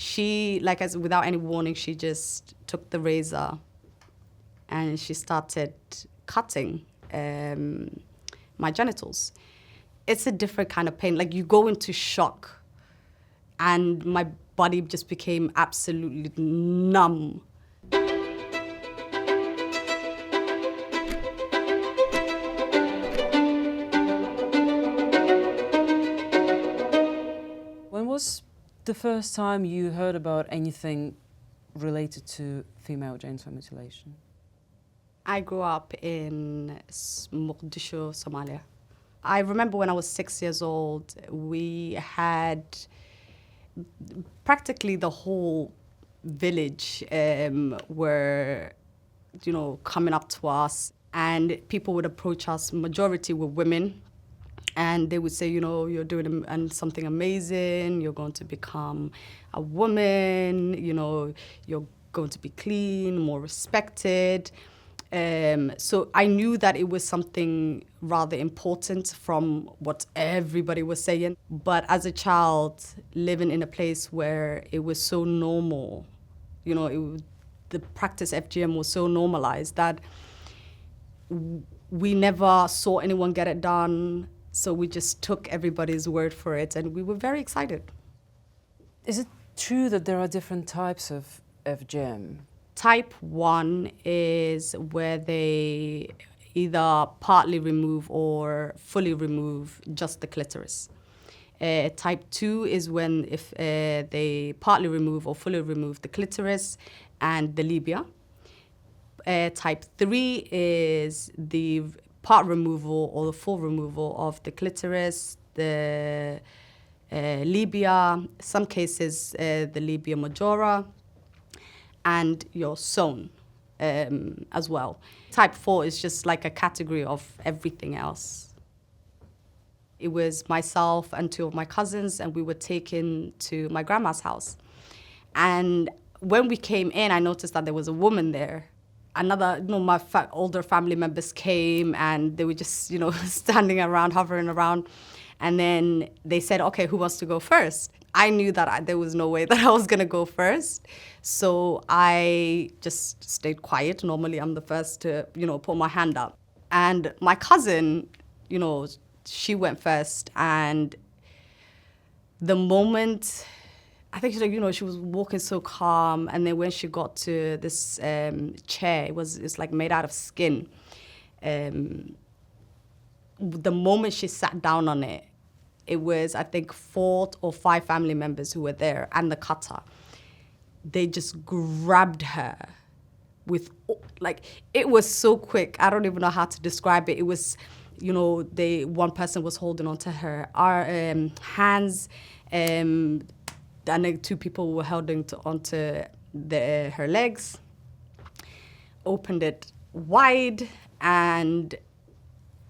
she, like, as without any warning, she just took the razor and she started cutting my genitals. It's a different kind of pain. Like, you go into shock, and my body just became absolutely numb. When was the first time you heard about anything related to female genital mutilation? I grew up in Mogadishu, Somalia. I remember when I was 6 years old, we had practically the whole village were, coming up to us, and people would approach us. Majority were women, and they would say, you're doing something amazing. You're going to become a woman. You're going to be clean, more respected. So I knew that it was something rather important from what everybody was saying. But as a child, living in a place where it was so normal, the practice FGM was so normalized that we never saw anyone get it done. So we just took everybody's word for it, and we were very excited. Is it true that there are different types of FGM? Type 1 is where they either partly remove or fully remove just the clitoris. Type 2 is when if they partly remove or fully remove the clitoris and the labia. Type 3 is the part removal or the full removal of the clitoris, the labia, some cases the labia majora, and your sewn as well. Type 4 is just like a category of everything else. It was myself and 2 of my cousins, and we were taken to my grandma's house. And when we came in, I noticed that there was a woman there. Another, my older family members came, and they were just, standing around, hovering around. And then they said, okay, who wants to go first? I knew that there was no way that I was going to go first. So I just stayed quiet. Normally, I'm the first to, put my hand up. And my cousin, she went first. And the moment, I think, she was walking so calm. And then when she got to this chair, it's like made out of skin. The moment she sat down on it, it was, I think, 4 or 5 family members who were there and the cutter. They just grabbed her with, it was so quick. I don't even know how to describe it. It was, one person was holding onto her hands, and then 2 people were holding onto her legs, opened it wide, and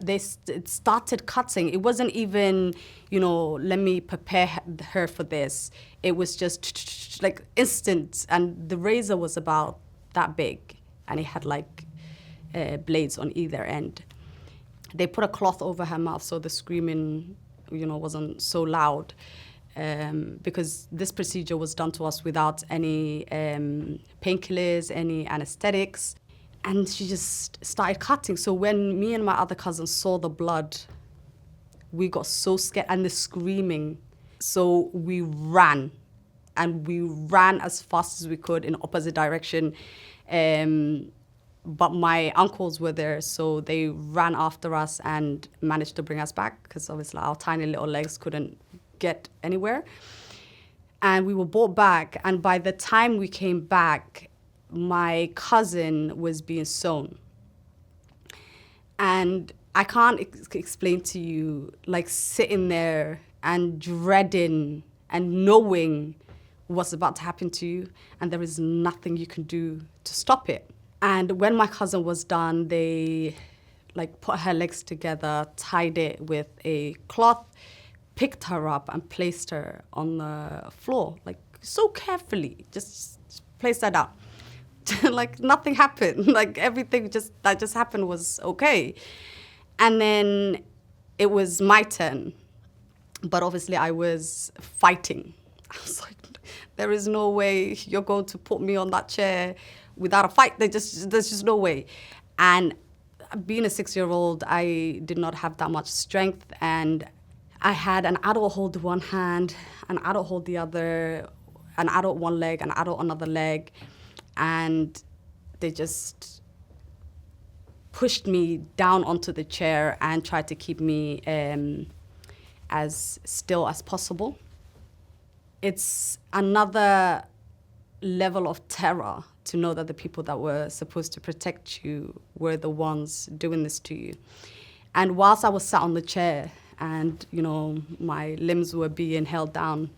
it started cutting. It wasn't even, let me prepare her for this. It was just like instant. And the razor was about that big, and it had blades on either end. They put a cloth over her mouth so the screaming, wasn't so loud. Because this procedure was done to us without any painkillers, any anesthetics. And she just started cutting. So when me and my other cousin saw the blood, we got so scared, and the screaming. So we ran, and we ran as fast as we could in opposite direction. But my uncles were there, so they ran after us and managed to bring us back, because obviously our tiny little legs couldn't get anywhere. And we were brought back, and by the time we came back, my cousin was being sewn. And I can't explain to you, sitting there and dreading and knowing what's about to happen to you, and there is nothing you can do to stop it. And when my cousin was done, they put her legs together, tied it with a cloth, picked her up and placed her on the floor, so carefully, just placed her down. Nothing happened. Everything that just happened was okay. And then it was my turn. But obviously I was fighting. I was like, there is no way you're going to put me on that chair without a fight. There's just no way. And being a 6-year-old, I did not have that much strength, and I had an adult hold one hand, an adult hold the other, an adult one leg, an adult another leg, and they just pushed me down onto the chair and tried to keep me as still as possible. It's another level of terror to know that the people that were supposed to protect you were the ones doing this to you. And whilst I was sat on the chair and, my limbs were being held down,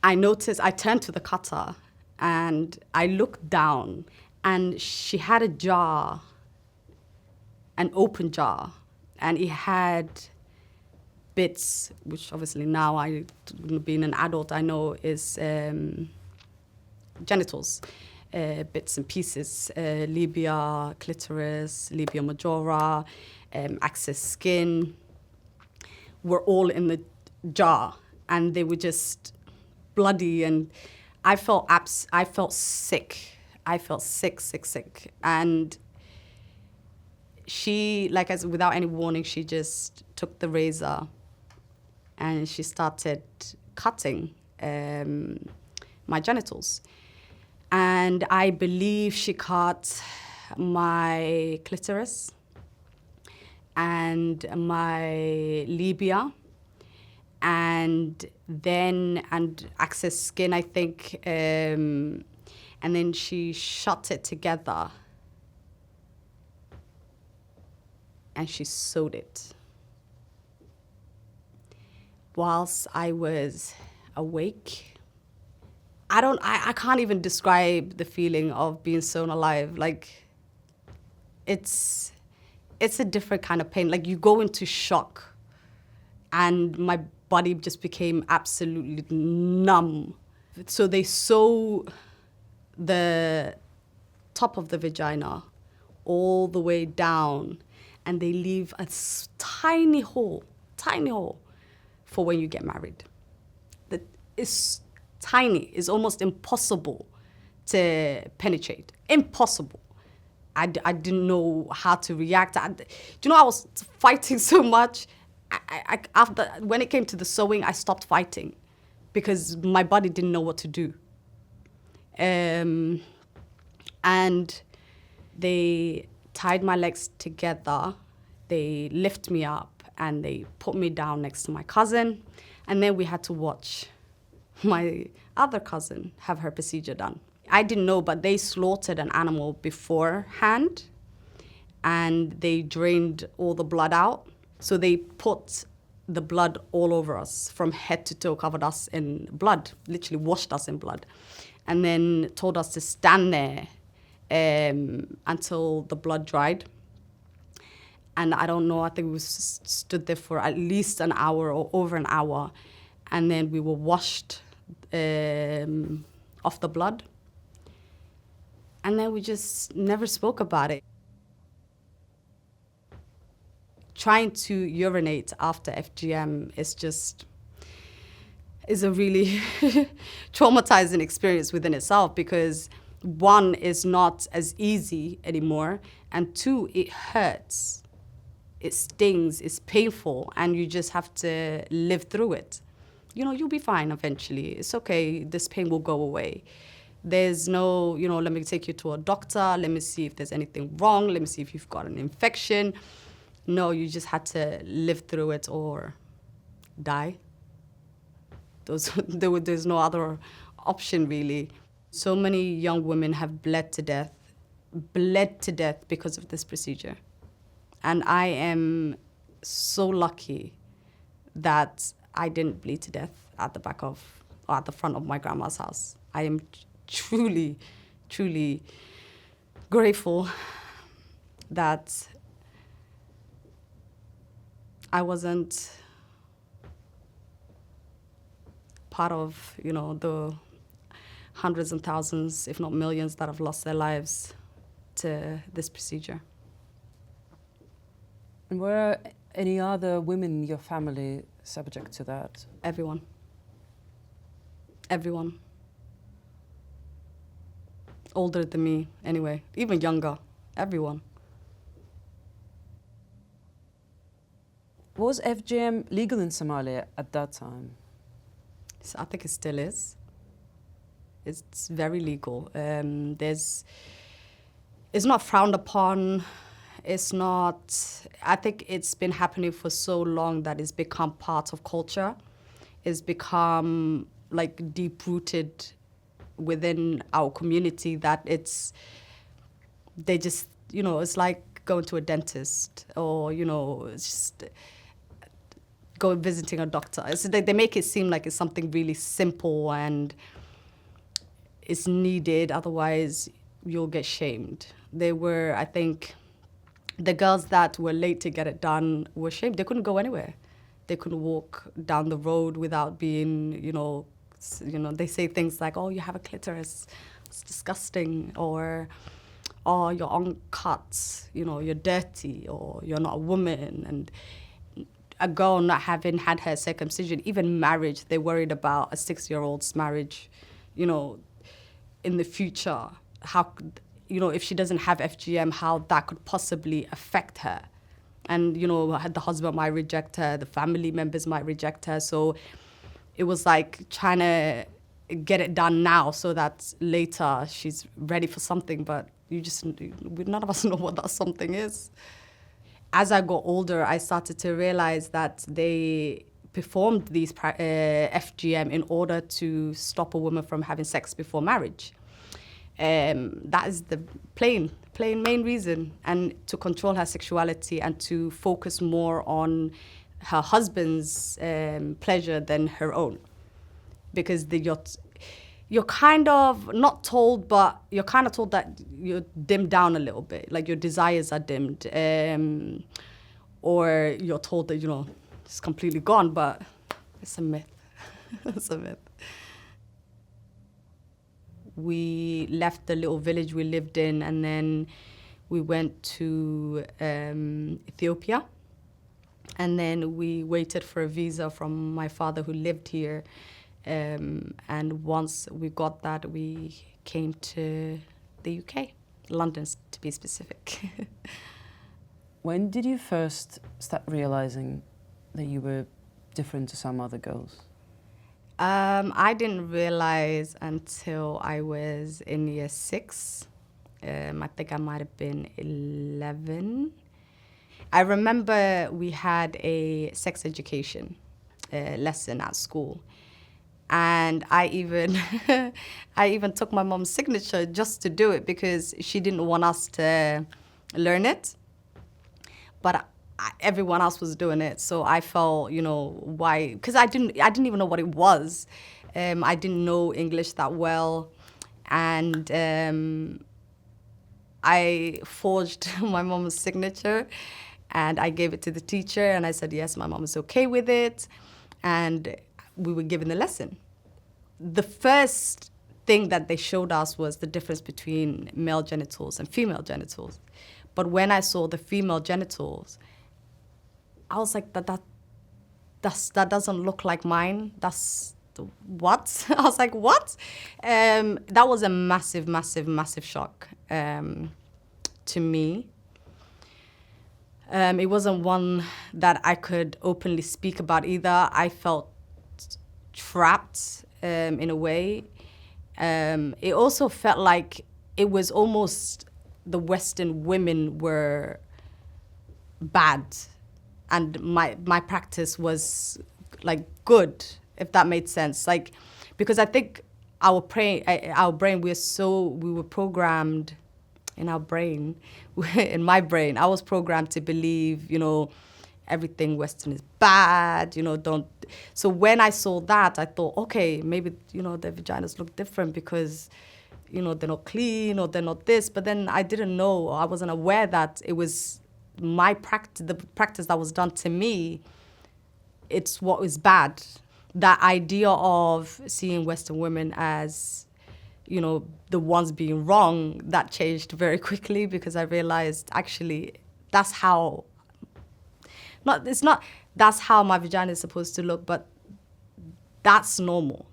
I turned to the cutter and I looked down, and she had a jar, an open jar, and it had bits, which obviously now, being an adult, I know is genitals, bits and pieces, labia, clitoris, labia majora, excess skin, were all in the jar, and they were just bloody, and I felt sick. I felt sick. And she, like I said, without any warning, she just took the razor and she started cutting my genitals. And I believe she cut my clitoris and my labia and excess skin, I think. And then she shot it together and she sewed it. Whilst I was awake, I can't even describe the feeling of being sewn alive. Like, it's a different kind of pain. Like, you go into shock, and my body just became absolutely numb. So they sew the top of the vagina all the way down, and they leave a tiny hole for when you get married. That is tiny. It's almost impossible to penetrate. Impossible. I didn't know how to react. I was fighting so much. When it came to the sewing, I stopped fighting because my body didn't know what to do. And they tied my legs together. They lift me up and they put me down next to my cousin. And then we had to watch my other cousin have her procedure done. I didn't know, but they slaughtered an animal beforehand and they drained all the blood out. So they put the blood all over us from head to toe, covered us in blood, literally washed us in blood, and then told us to stand there until the blood dried. And I don't know, I think we stood there for at least an hour or over an hour. And then we were washed off the blood. And then we just never spoke about it. Trying to urinate after FGM is a really traumatizing experience within itself, because one, is not as easy anymore, and two, it hurts. It stings, it's painful, and you just have to live through it. You'll be fine eventually. It's okay, this pain will go away. There's no, let me take you to a doctor, let me see if there's anything wrong, let me see if you've got an infection. No, you just had to live through it or die. There's no other option, really. So many young women have bled to death because of this procedure. And I am so lucky that I didn't bleed to death at the front of my grandma's house. I am truly, truly grateful that I wasn't part of, the hundreds and thousands, if not millions, that have lost their lives to this procedure. And were any other women in your family subject to that? Everyone. Everyone. Older than me, anyway. Even younger. Everyone. Was FGM legal in Somalia at that time? So I think it still is. It's very legal. It's not frowned upon. It's not, I think it's been happening for so long that it's become part of culture. It's become like deep-rooted within our community that they just, it's like going to a dentist or, it's just go visiting a doctor. They make it seem like it's something really simple and it's needed, otherwise you'll get shamed. I think, the girls that were late to get it done were shamed. They couldn't go anywhere. They couldn't walk down the road without being, they say things like, oh, you have a clitoris, it's disgusting, or, oh, you're uncut, you're dirty, or you're not a woman. And a girl not having had her circumcision, even marriage, they're worried about a 6-year-old's marriage, in the future. How, if she doesn't have FGM, how that could possibly affect her. And, the husband might reject her, the family members might reject her. So it was like trying to get it done now so that later she's ready for something. But none of us know what that something is. As I got older, I started to realize that they performed these FGM in order to stop a woman from having sex before marriage. That is the plain main reason, and to control her sexuality and to focus more on her husband's pleasure than her own. Because you're kind of not told, but you're kind of told that you're dimmed down a little bit, like your desires are dimmed, or you're told that, it's completely gone, but it's a myth. It's a myth. We left the little village we lived in, and then we went to Ethiopia. And then we waited for a visa from my father who lived here. And once we got that, we came to the UK, London to be specific. When did you first start realizing that you were different to some other girls? I didn't realize until I was in year 6. I think I might have been 11. I remember we had a sex education lesson at school. And I even took my mom's signature just to do it because she didn't want us to learn it. But everyone else was doing it, so I felt, why? Because I didn't even know what it was. I didn't know English that well, and I forged my mom's signature, and I gave it to the teacher, and I said yes, my mom is okay with it, and we were given the lesson. The first thing that they showed us was the difference between male genitals and female genitals, but when I saw the female genitals, I was like, that doesn't look like mine. That's what? I was like, what? That was a massive, massive, massive shock to me. It wasn't one that I could openly speak about either. I felt trapped in a way. It also felt like it was almost the Western women were bad. And my practice was like good, if that made sense. Like, because I think our brain, we were programmed in our brain, in my brain, I was programmed to believe, everything Western is bad, don't. So when I saw that, I thought, okay, maybe, their vaginas look different because, they're not clean or they're not this. But then I didn't know, I wasn't aware that it was my practice, the practice that was done to me, it's what was bad. That idea of seeing Western women as, the ones being wrong, that changed very quickly because I realized actually that's how my vagina is supposed to look, but that's normal.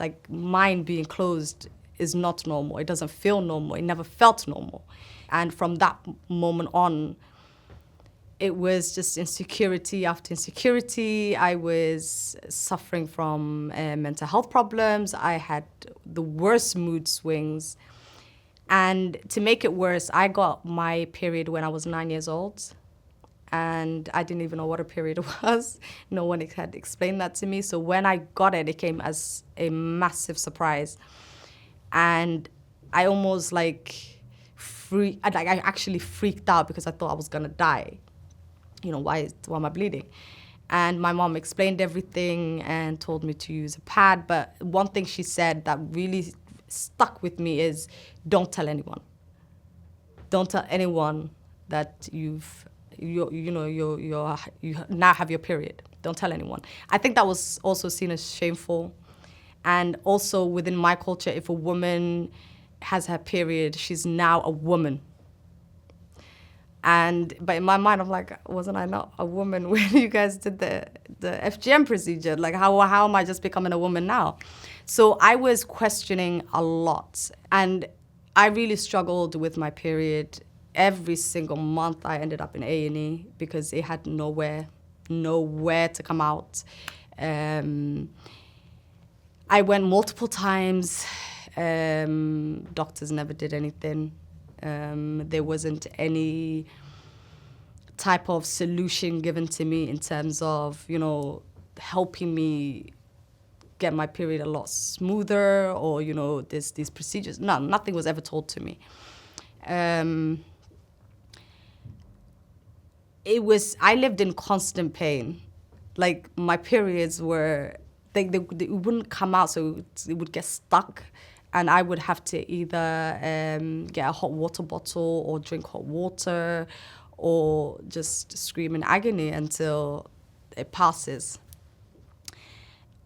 like mine being closed is not normal. It doesn't feel normal. It never felt normal. And from that moment on, it was just insecurity after insecurity. I was suffering from mental health problems. I had the worst mood swings. And to make it worse, I got my period when I was 9 years old. And I didn't even know what a period was. No one had explained that to me. So when I got it, it came as a massive surprise. And I almost I actually freaked out because I thought I was gonna die. Why am I bleeding? And my mom explained everything and told me to use a pad. But one thing she said that really stuck with me is, don't tell anyone. Don't tell anyone that you now have your period. Don't tell anyone. I think that was also seen as shameful. And also within my culture, if a woman has her period, she's now a woman. But in my mind, I'm like, wasn't I not a woman when you guys did the FGM procedure? Like, how am I just becoming a woman now? So I was questioning a lot. And I really struggled with my period. Every single month, I ended up in A&E because it had nowhere to come out. I went multiple times. Doctors never did anything. There wasn't any type of solution given to me in terms of, helping me get my period a lot smoother or, these procedures. No, nothing was ever told to me. I lived in constant pain. Like my periods were, they wouldn't come out, so it would get stuck. And I would have to either get a hot water bottle or drink hot water or just scream in agony until it passes.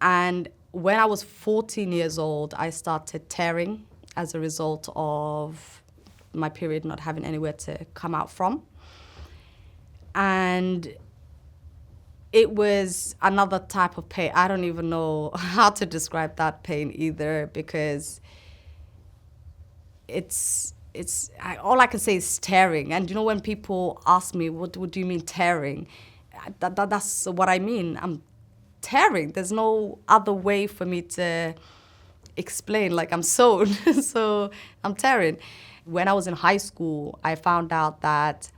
And when I was 14 years old, I started tearing as a result of my period not having anywhere to come out from. And it was another type of pain. I don't even know how to describe that pain either, because all I can say is tearing. And when people ask me, what do you mean tearing? That's what I mean. I'm tearing. There's no other way for me to explain. Like, I'm sewn, so I'm tearing. When I was in high school, I found out that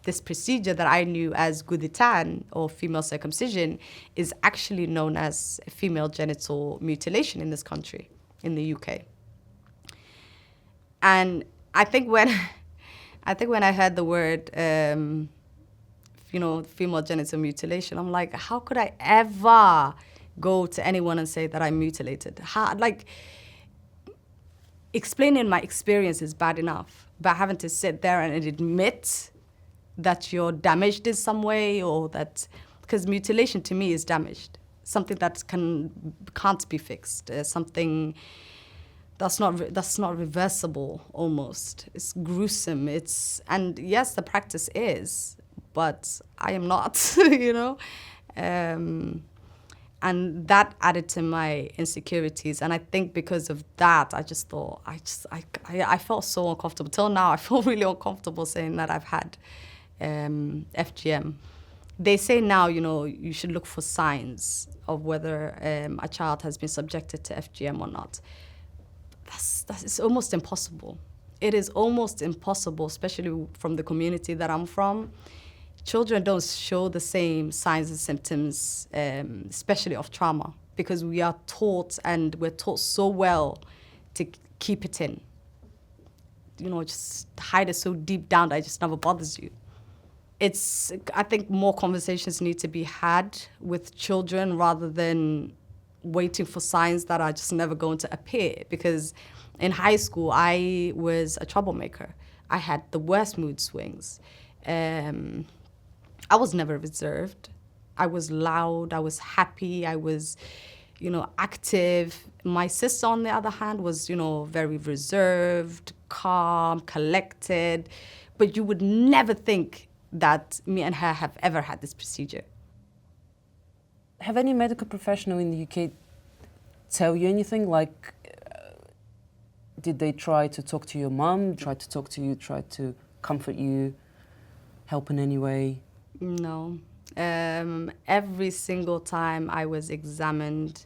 this procedure that I knew as guditan, or female circumcision, is actually known as female genital mutilation in this country, in the UK. And I think when I heard the word, female genital mutilation, I'm like, how could I ever go to anyone and say that I'm mutilated? Explaining my experience is bad enough, but having to sit there and admit that you're damaged in some way, or that, because mutilation to me is damaged, something that can't be fixed, something that's not reversible almost. It's gruesome. And yes, the practice is, but I am not, And that added to my insecurities. And I think because of that, I just thought, I felt so uncomfortable. Till now, I feel really uncomfortable saying that I've had FGM. They say now, you should look for signs of whether a child has been subjected to FGM or not. It's almost impossible. It is almost impossible, especially from the community that I'm from. Children don't show the same signs and symptoms, especially of trauma, because we are taught, and we're taught so well to keep it in. Just hide it so deep down that it just never bothers you. I think more conversations need to be had with children rather than waiting for signs that are just never going to appear. Because in high school, I was a troublemaker. I had the worst mood swings. I was never reserved. I was loud, I was happy, I was, active. My sister, on the other hand, was, very reserved, calm, collected. But you would never think that me and her have ever had this procedure. Have any medical professional in the UK tell you anything? Like, did they try to talk to your mum, try to talk to you, try to comfort you, help in any way? No. Every single time I was examined,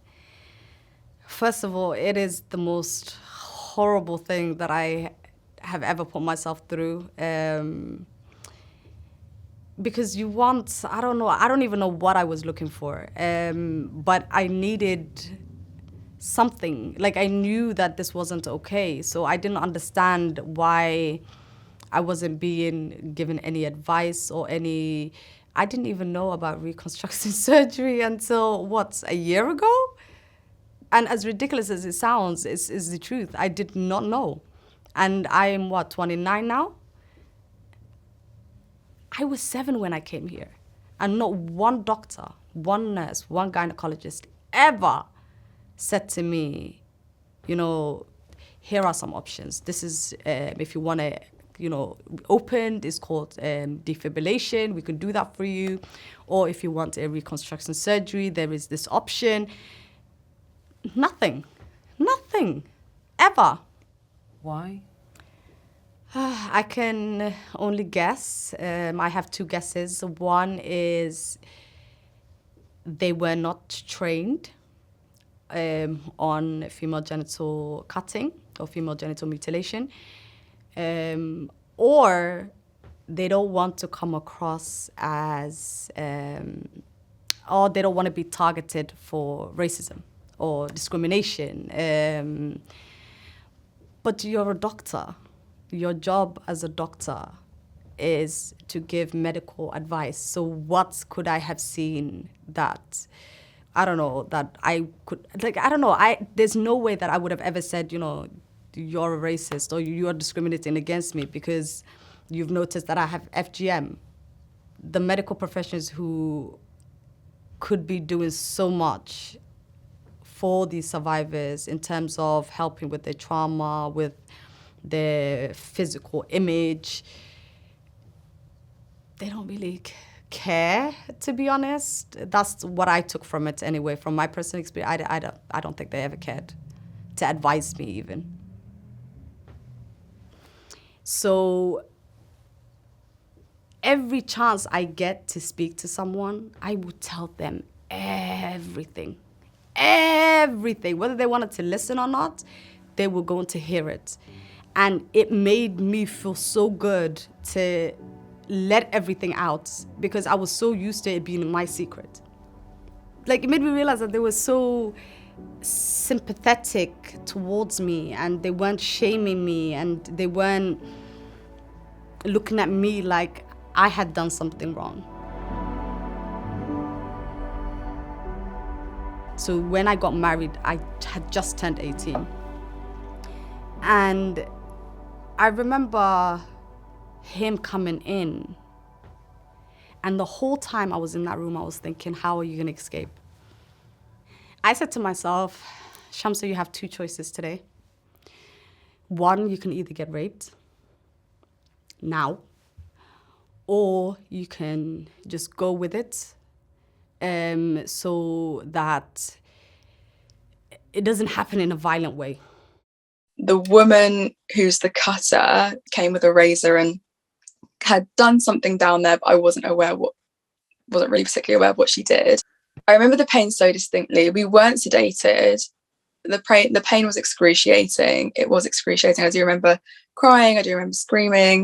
first of all, it is the most horrible thing that I have ever put myself through. Because you want, I don't even know what I was looking for. But I needed something. Like, I knew that this wasn't okay. So I didn't understand why I wasn't being given any advice or any... I didn't even know about reconstruction surgery until, a year ago? And as ridiculous as it sounds, it's the truth. I did not know. And I am, 29 now? I was 7 when I came here. And not one doctor, one nurse, one gynecologist ever said to me, here are some options. This is, if you want to, opened, it's called defibrillation. We can do that for you. Or if you want a reconstruction surgery, there is this option. Nothing, ever. Why? I can only guess. I have 2 guesses. One is they were not trained on female genital cutting or female genital mutilation. Or they don't want to come across as, or they don't want to be targeted for racism or discrimination. But you're a doctor. Your job as a doctor is to give medical advice. So what could I have seen that, I don't know, that I could, there's no way that I would have ever said, you're a racist or you're discriminating against me because you've noticed that I have FGM. The medical professionals who could be doing so much for these survivors in terms of helping with their trauma, with their physical image, they don't really care, to be honest. That's what I took from it anyway. From my personal experience, I don't think they ever cared to advise me even. So every chance I get to speak to someone, I would tell them everything. Whether they wanted to listen or not, they were going to hear it. And it made me feel so good to let everything out because I was so used to it being my secret. Like, it made me realize that they were so sympathetic towards me and they weren't shaming me and they weren't looking at me like I had done something wrong. So when I got married, I had just turned 18. And I remember him coming in. And the whole time I was in that room, I was thinking, how are you going to escape? I said to myself, Shamsa, you have 2 choices today. One, you can either get raped now, or you can just go with it so that it doesn't happen in a violent way. The woman who's the cutter came with a razor and had done something down there, but I wasn't really particularly aware of what she did. I remember the pain so distinctly. We weren't sedated. The pain was excruciating. It was excruciating. I do remember crying. I do remember screaming.